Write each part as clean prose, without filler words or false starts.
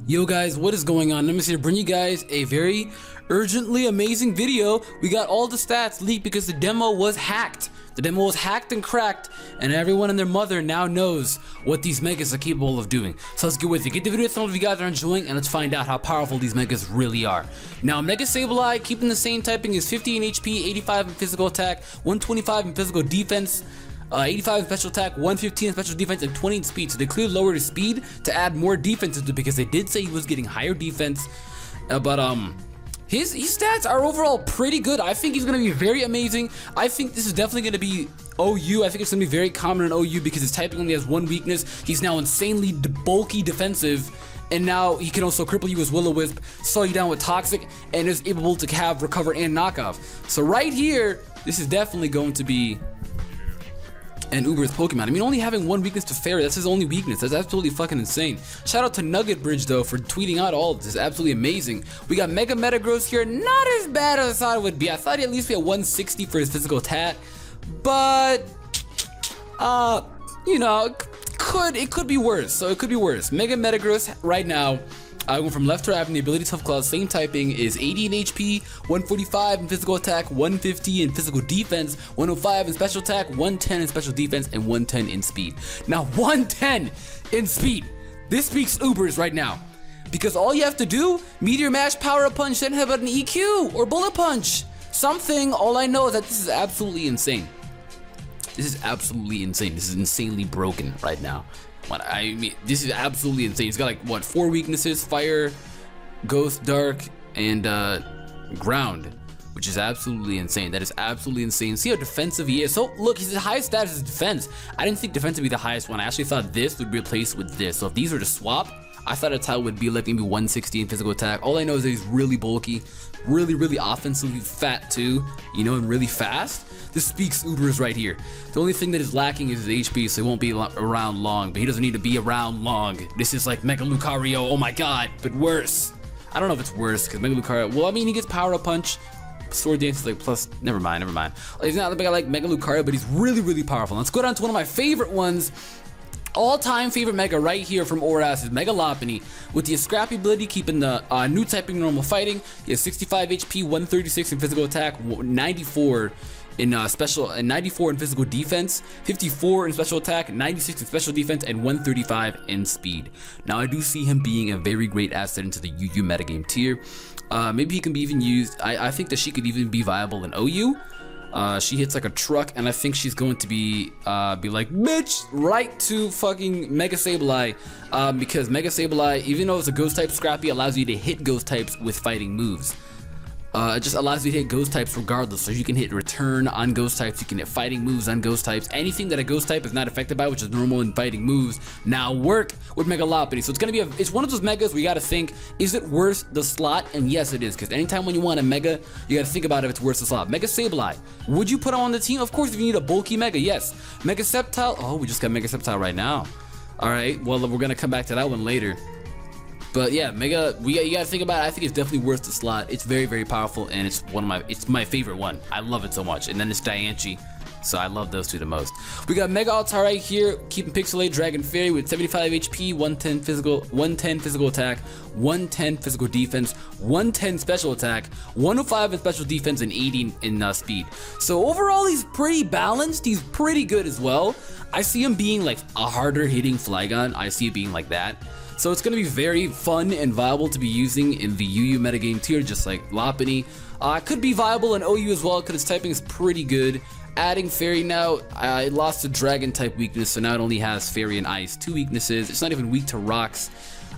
Yo guys, what is going on? I'm here to bring you guys a very urgently amazing video. We got all the stats leaked because the demo was hacked. The demo was hacked and cracked, and everyone and their mother now knows what these megas are capable of doing. So let's get with it. Get the video thumbs if you guys are enjoying, and let's find out how powerful these megas really are. Now, Mega Sableye, keeping the same typing, is 50 in HP, 85 in physical attack, 125 in physical defense, 85 in special attack, 115 in special defense, and 20 in speed. So they clearly lowered his speed to add more defense into it because they did say he was getting higher defense. His stats are overall pretty good. I think he's going to be very amazing. I think this is definitely going to be OU. I think it's going to be very common in OU because his typing only has one weakness. He's now insanely bulky defensive. And now he can also cripple you with Will-O-Wisp, slow you down with Toxic, and is able to have Recover and Knockoff. So right here, this is definitely going to be an Uber's Pokemon. I mean, only having one weakness to Fairy, that's his only weakness. That's absolutely fucking insane. Shout out to Nugget Bridge, though, for tweeting out all of this. Absolutely amazing. We got Mega Metagross here. Not as bad as I thought it would be. I thought he'd at least be at 160 for his physical attack. But, you know, it could be worse. So it could be worse. Mega Metagross right now, going from left to right, having the ability Tough Claws, same typing, is 80 in HP, 145 in physical attack, 150 in physical defense, 105 in special attack, 110 in special defense, and 110 in speed. Now, 110 in speed. This speaks Ubers right now. Because all you have to do, Meteor Mash, Power Up Punch, then have an EQ, or Bullet Punch. Something, all I know is that this is absolutely insane. This is absolutely insane. This is insanely broken right now. I mean, this is absolutely insane. He's got like, what, 4 weaknesses: Fire, Ghost, Dark, and Ground, which is absolutely insane. That is absolutely insane. See how defensive he is. So look, his highest stat is defense. I didn't think defense would be the highest one. I actually thought this would be replaced with this. So if these were to swap, I thought a title would be like maybe 160 in physical attack. All I know is that he's really bulky, really offensively fat too, you know, and really fast. This speaks Ubers right here. The only thing that is lacking is his HP, so he won't be around long, but he doesn't need to be around long. This is like Mega Lucario, oh my god, but worse. I don't know if it's worse, because Mega Lucario, well, I mean, he gets Power Up Punch, Sword Dance is like plus, never mind. He's not like Mega Lucario, but he's really powerful. Let's go down to one of my favorite ones. All-time favorite Mega right here from Oras is Mega Lopunny, with the Scrappy ability keeping the new typing normal fighting. He has 65 HP, 136 in physical attack, 94 in special, and 94 in physical defense, 54 in special attack, 96 in special defense, and 135 in speed. Now I do see him being a very great asset into the UU metagame tier. Maybe he can be even used. I think that she could even be viable in OU. She hits like a truck, and I think she's going to be like, bitch, right to fucking Mega Sableye, because Mega Sableye, even though it's a ghost type, Scrappy allows you to hit ghost types with fighting moves. It just allows you to hit ghost types regardless, so you can hit return on ghost types, you can hit fighting moves on ghost types. Anything that a ghost type is not affected by, which is normal in fighting moves, now work with Mega Lopunny. So it's gonna be it's one of those megas we gotta think, is it worth the slot? And yes, it is, because anytime when you want a mega, you gotta think about if it's worth the slot. Mega Sableye, would you put him on the team? Of course, if you need a bulky mega, yes. Mega Sceptile, oh, we just got Mega Sceptile right now. All right, well, we're gonna come back to that one later. But yeah, Mega, you gotta think about it. I think it's definitely worth the slot. It's very powerful, and it's my favorite one. I love it so much. And then it's Diancie, so I love those two the most. We got Mega Altar right here, keeping Pixelate Dragon Fairy with 75 HP, 110 physical attack, 110 physical defense, 110 special attack, 105 in special defense, and 80 in speed. So overall, he's pretty balanced. He's pretty good as well. I see him being like a harder hitting Flygon. I see it being like that. So it's going to be very fun and viable to be using in the UU metagame tier, just like Lopunny. Could be viable in OU as well, because its typing is pretty good. Adding Fairy now, it lost the Dragon type weakness, so now it only has Fairy and Ice, 2 weaknesses. It's not even weak to rocks.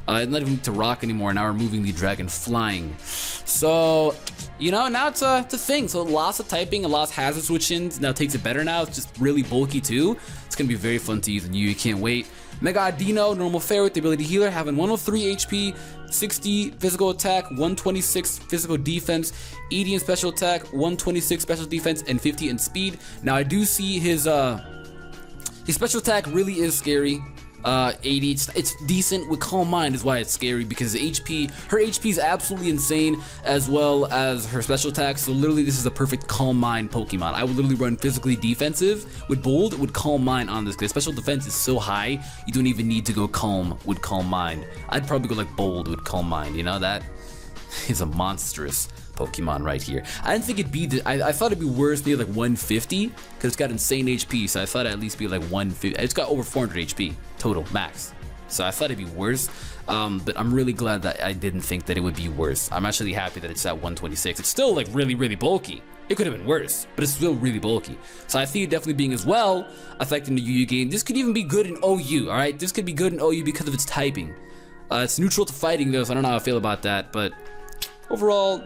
It's not even weak to rock anymore. Now we're moving the Dragon Flying. So, you know, now it's a thing. So lots of typing and lots of hazard switch-ins. Now takes it better now. It's just really bulky too. It's going to be very fun to use, and you can't wait. Mega Audino, normal Fairy with the ability Healer, having 103 HP, 60 physical attack, 126 physical defense, 80 in special attack, 126 special defense, and 50 in speed. Now I do see his special attack really is scary. 80. It's decent. With Calm Mind is why it's scary, because her HP is absolutely insane, as well as her special attack. So literally, this is a perfect Calm Mind Pokemon. I would literally run physically defensive with Bold with Calm Mind on this, because special defense is so high, you don't even need to go Calm with Calm Mind. I'd probably go like Bold with Calm Mind. You know, that is a monstrous Pokemon right here. I didn't think it'd be I thought it'd be worse, maybe like 150, because it's got insane HP. So I thought it'd at least be like 150. It's got over 400 HP total max. So I thought it'd be worse. But I'm really glad that I didn't think that it would be worse. I'm actually happy that it's at 126. It's still like really, really bulky. It could have been worse, but it's still really bulky. So I see it definitely being as well affecting the UU game. This could even be good in OU. All right, this could be good in OU because of its typing. It's neutral to fighting though, so I don't know how I feel about that. But overall,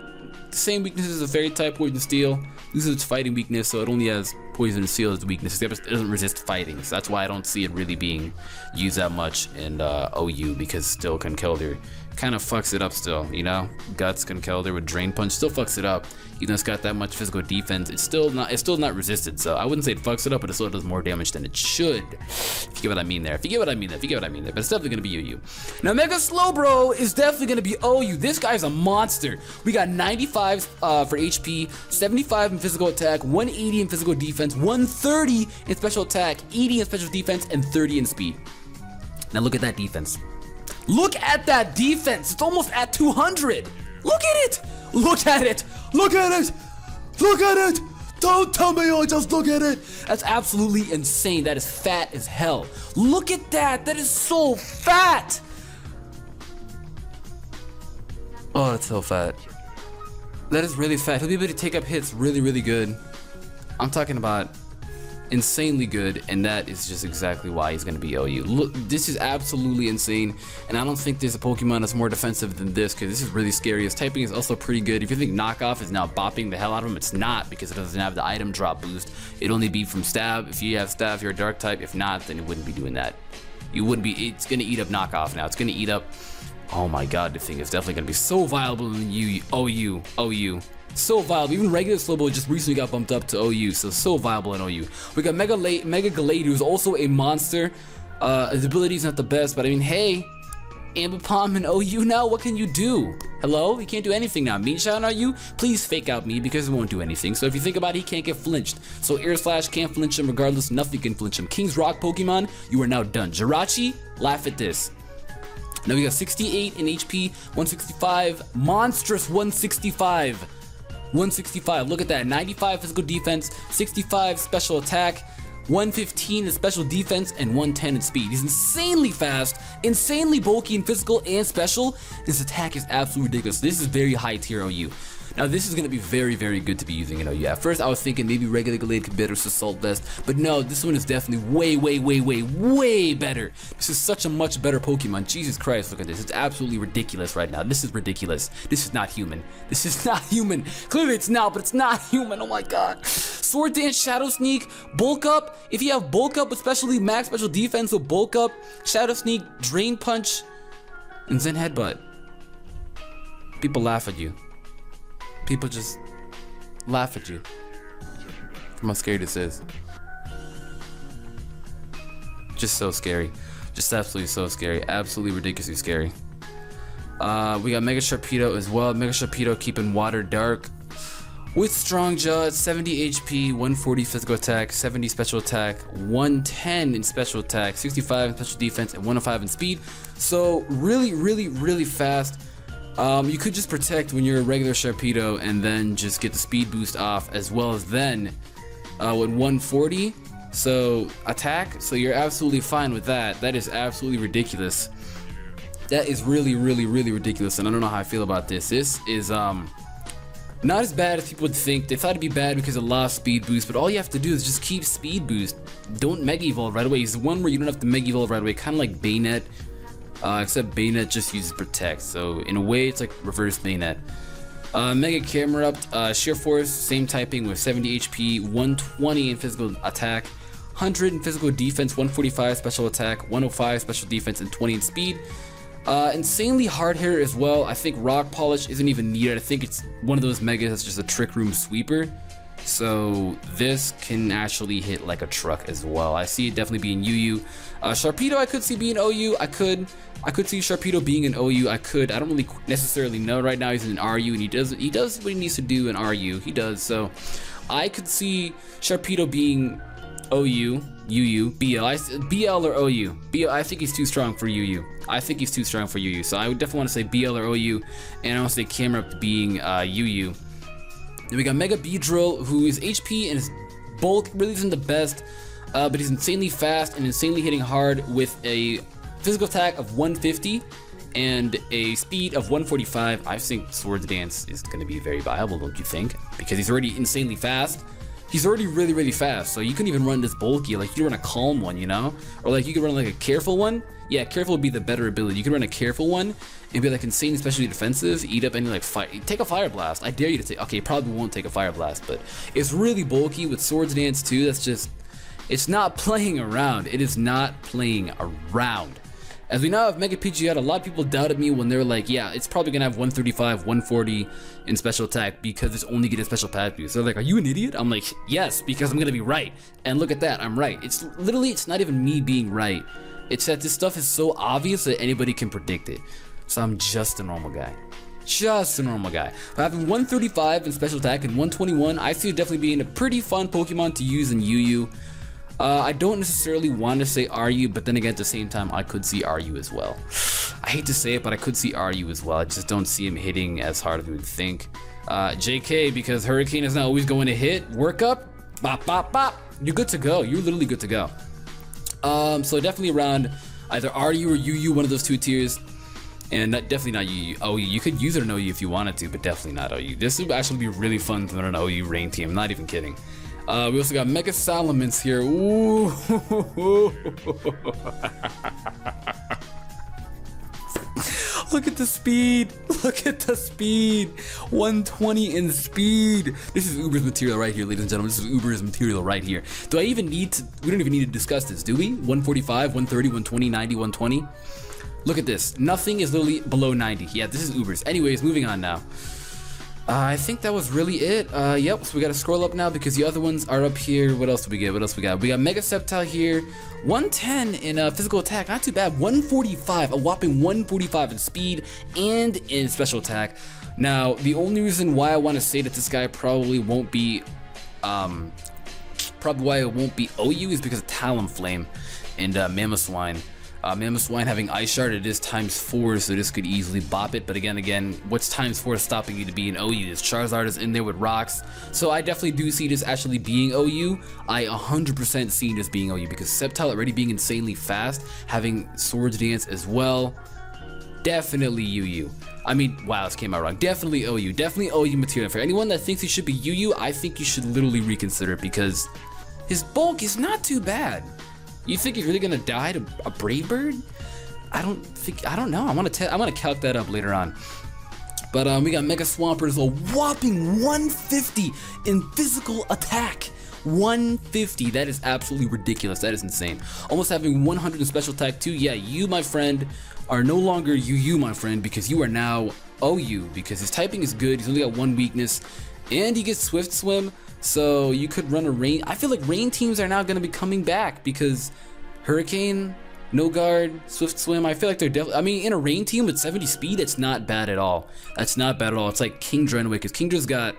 the same weaknesses as a fairy type, poison steel. This is its fighting weakness, so it only has poison and steel as the weakness. It doesn't resist fighting, so that's why I don't see it really being used that much in OU, because still Conkeldurr kind of fucks it up still, you know? Guts Conkeldurr with Drain Punch still fucks it up. Even though it's got that much physical defense, it's still not resisted. So I wouldn't say it fucks it up, but it still does more damage than it should. If you get what I mean there. But it's definitely gonna be UU. Now Mega Slowbro is definitely gonna be OU. This guy's a monster. We got 95 for HP, 75 in physical attack, 180 in physical defense, 130 in special attack, 80 in special defense, and 30 in speed. Now look at that defense. Look at that defense. It's almost at 200. Look at it. Look at it. Look at it. Look at it. Don't tell me, I just look at it. That's absolutely insane. That is fat as hell. Look at that. That is so fat. Oh, that's so fat. That is really fat. He'll be able to take up hits really, really good. I'm talking about insanely good, and that is just exactly why he's gonna be OU. Look, this is absolutely insane, and I don't think there's a Pokemon that's more defensive than this, because this is really scary. His typing is also pretty good. If you think Knockoff is now bopping the hell out of him, it's not, because it doesn't have the item drop boost. It'd only be from Stab. If you have Stab, you're a Dark type. If not, then it wouldn't be doing that. You wouldn't be. It's gonna eat up Knockoff now. It's gonna eat up. Oh my god, the thing is definitely gonna be so viable in OU. So viable. Even regular Slowbro just recently got bumped up to OU, so viable in OU. We got mega-Gallade, who's also a monster. His ability's not the best, but I mean, hey, Ambipom in OU now, what can you do? Hello? He can't do anything now. Mean Shot on you? Please fake out me, because it won't do anything. So if you think about it, he can't get flinched. So Air Slash can't flinch him regardless. Nothing can flinch him. King's Rock Pokemon, you are now done. Jirachi, laugh at this. Now we got 68 in HP, 165, monstrous 165. 165, look at that, 95 physical defense, 65 special attack, 115 in special defense, and 110 in speed. He's insanely fast, insanely bulky in physical and special. His attack is absolutely ridiculous. This is very high tier OU. Now this is going to be very, very good to be using in OU. At first I was thinking maybe regular Gallade could be better with Assault Vest, but no, this one is definitely way better. This is such a much better Pokemon. Jesus Christ, look at this. It's absolutely ridiculous right now. This is ridiculous. This is not human. This is not human. Clearly it's not, but it's not human. Oh my god. Sword Dance, Shadow Sneak, Bulk Up. If you have Bulk Up, especially max special defense with Bulk Up, Shadow Sneak, Drain Punch, and Zen Headbutt. People laugh at you. People just laugh at you from how scary this is. Just so scary. Just absolutely so scary. Absolutely ridiculously scary. We got Mega Sharpedo as well. Mega Sharpedo keeping water dark with Strong Jaw at 70 HP, 140 physical attack, 70 special attack, 110 in special attack, 65 in special defense, and 105 in speed. So really fast. You could just protect when you're a regular Sharpedo and then just get the speed boost off, as well as then with 140 so attack, so you're absolutely fine with that. That is absolutely ridiculous. That is really ridiculous, and I don't know how I feel about this. This is not as bad as people would think. They thought it'd be bad because it lost speed boost, but all you have to do is just keep speed boost. Don't Mega Evolve right away. It's one where you don't have to Mega Evolve right away, kind of like Bayonet. Except Bayonet just uses Protect, so in a way it's like reverse Bayonet. Mega Camera Up, Sheer Force, same typing with 70 HP, 120 in physical attack, 100 in physical defense, 145 special attack, 105 special defense, and 20 in speed. Insanely hard hitter as well. I think Rock Polish isn't even needed. I think it's one of those Megas that's just a Trick Room sweeper. So this can actually hit like a truck as well. I see it definitely being UU. Sharpedo I could see being OU. I could see Sharpedo being an OU. I don't really necessarily know right now. He's in an RU and he does what he needs to do in RU. He does. So I could see Sharpedo being OU, UU, BL. BL or OU. BL, I think he's too strong for UU. So I would definitely want to say BL or OU, and I want to say Camera being UU. Then we got Mega Beedrill, who is HP and his bulk really isn't the best, but he's insanely fast and insanely hitting hard with a physical attack of 150 and a speed of 145. I think Swords Dance is going to be very viable, don't you think? Because he's already insanely fast. He's already really, really fast, so you couldn't even run this bulky. Like, you could run a calm one, you know? Or like, you could run like a careful one. Yeah, careful would be the better ability. You could run a careful one and be like insane, especially defensive, eat up any like take a Fire Blast. I dare you to take, okay, probably won't take a Fire Blast, but it's really bulky with Swords Dance too. That's just, it's not playing around. It is not playing around. As we now have Mega Pidgeot, a lot of people doubted me when they were like, yeah, it's probably gonna have 135, 140 in special attack because it's only getting special attack boost. So they're like, are you an idiot? I'm like, yes, because I'm gonna be right. And look at that, I'm right. It's literally, it's not even me being right. It's that this stuff is so obvious that anybody can predict it. So I'm just a normal guy. Just a normal guy. But having 135 in special attack and 121, I see it definitely being a pretty fun Pokemon to use in UU. I don't necessarily want to say RU, but then again, at the same time, I could see RU as well. I hate to say it, but I could see RU as well. I just don't see him hitting as hard as we would think. JK, because Hurricane is not always going to hit. Work up, bop, bop, bop. You're good to go. You're literally good to go. So definitely around either RU or UU, one of those two tiers. And definitely not UU. OU. You could use it in OU if you wanted to, but definitely not OU. This would actually be really fun to run an OU rain team. I'm not even kidding. We also got Mega Salamence here. Ooh. Look at the speed. Look at the speed. 120 in speed. This is Uber's material right here, ladies and gentlemen. This is Uber's material right here. Do I even need to? We don't even need to discuss this, do we? 145, 130, 120, 90, 120. Look at this. Nothing is literally below 90. Yeah, this is Uber's. Anyways, moving on now. I think that was really it. Yep, so we gotta scroll up now because the other ones are up here. What else do we get? What else we got? We got Mega Sceptile here. 110 in physical attack, not too bad. 145, a whopping 145 in speed and in special attack. Now, the only reason why I want to say that this guy probably won't be, probably why it won't be OU is because of Talonflame and Mamoswine. Mamoswine having Ice Shard, it is ×4, so this could easily bop it. But again, what's ×4 stopping you to be an OU? This Charizard is in there with rocks. So I definitely do see this actually being OU. I 100% see this being OU because Sceptile already being insanely fast, having Swords Dance as well. Definitely UU. I mean, wow, this came out wrong. Definitely OU. Definitely OU material. For anyone that thinks he should be UU, I think you should literally reconsider it because his bulk is not too bad. You think he's really gonna die to a Brave Bird? I don't know. I want to calc that up later on. But we got Mega Swampert, a whopping 150 in physical attack. 150. That is absolutely ridiculous. That is insane. Almost having 100 in special attack too. Yeah, you, my friend, are no longer UU, my friend, because you are now OU. Because his typing is good. He's only got one weakness, and he gets Swift Swim. So you could run a rain. I feel like rain teams are now going to be coming back because Hurricane, No Guard, Swift Swim. I feel like they're definitely. I mean, in a rain team with 70 speed, it's not bad at all. That's not bad at all. It's like Kingdra anyway, because Kingdra's got,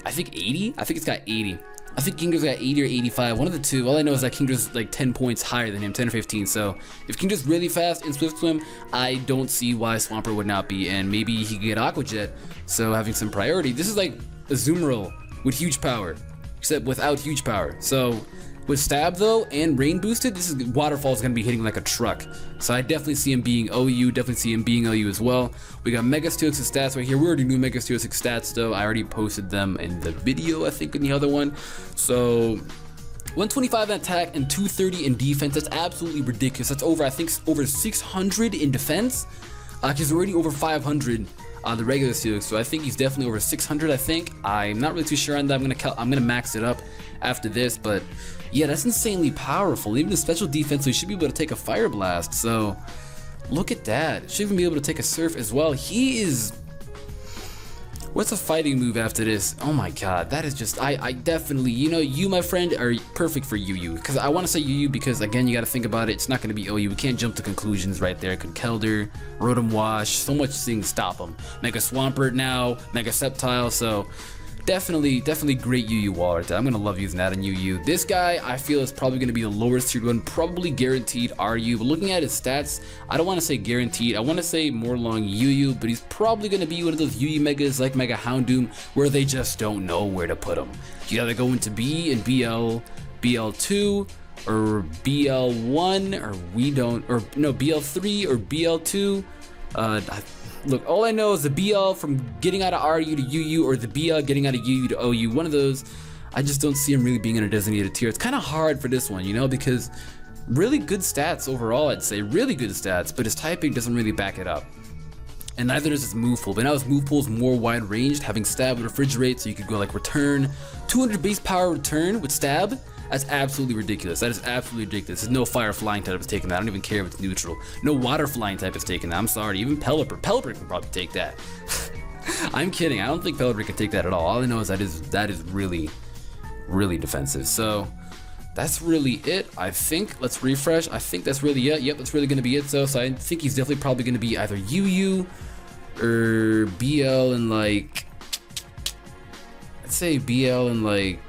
I think 80. I think it's got 80. I think Kingdra's got 80 or 85. One of the two. All I know is that Kingdra's like 10 points higher than him, 10 or 15. So if Kingdra's really fast in Swift Swim, I don't see why Swampert would not be. And maybe he could get Aqua Jet. So having some priority. This is like a Azumarill with huge power, except without huge power. So with Stab though and Rain boosted, this is Waterfall's gonna be hitting like a truck. So I definitely see him being OU, definitely see him being OU as well. We got Mega Steelix stats right here. We already knew Mega Steelix stats though. I already posted them in the video, I think, in the other one. So 125 in attack and 230 in defense. That's absolutely ridiculous. That's over, I think, over 600 in defense. He's already over 500 on the regular Steelix, so I think he's definitely over 600. I think I'm not really too sure on that. I'm gonna max it up after this, but yeah, that's insanely powerful. Even the special defense, so he should be able to take a Fire Blast. So look at that. Should even be able to take a Surf as well. He is What's a fighting move after this? Oh my god, that is just, I definitely, you know, you, my friend, are perfect for UU. Because I want to say UU because, again, you got to think about it. It's not going to be OU. We can't jump to conclusions right there. Could Qotd, Rotom Wash, so much things stop him. Mega Swampert now, Mega Sceptile, so definitely great UU wall right there. I'm going to love using that in UU. This guy, I feel, is probably going to be the lowest tiered one, probably guaranteed RU. But looking at his stats, I don't want to say guaranteed. I want to say more along UU, but he's probably going to be one of those UU megas like Mega Houndoom where they just don't know where to put him. You either go into B and BL, BL2, or BL1, or we don't, or no, BL3 or BL2. Look, all I know is the BL from getting out of RU to UU, or the BL getting out of UU to OU. One of those, I just don't see him really being in a designated tier. It's kind of hard for this one, you know, because really good stats overall, I'd say. Really good stats, but his typing doesn't really back it up. And neither does his move pool. But now his move pool is more wide ranged, having stab with refrigerate, so you could go like return, 200 base power return with stab. That's absolutely ridiculous. That is absolutely ridiculous. There's no fire flying type is taking that. I don't even care if it's neutral. No water flying type is taking that. I'm sorry. Even Pelipper. Pelipper can probably take that. I'm kidding. I don't think Pelipper can take that at all. All I know is that is really defensive. So that's really it. I think. Let's refresh. I think that's really it. Yep, that's really going to be it. So I think he's definitely probably going to be either UU or BL and like, let's say BL and like,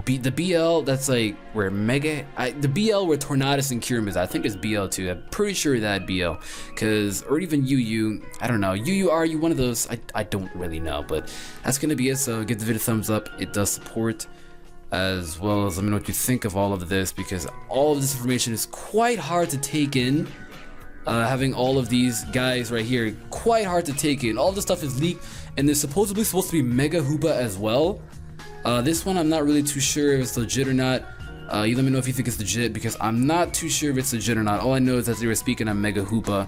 the BL that's like where the BL where Tornadus and Kyurem is, I think it's BL2. I'm pretty sure that BL, cause or even UU, I don't know, UU RU, one of those, I don't really know, but that's gonna be it. So give the video a thumbs up. It does support, as well as let me know what you think of all of this, because all of this information is quite hard to take in. Having all of these guys right here, quite hard to take in. All this stuff is leaked, and there's supposedly supposed to be mega-hoopa as well. This one I'm not really too sure if it's legit or not. You let me know if you think it's legit, because I'm not too sure if it's legit or not. All I know is that they were speaking on mega-hoopa,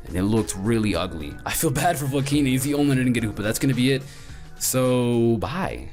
and it looked really ugly. I feel bad for Volcano. He's the only one who didn't get hoopa. That's gonna be it. So bye.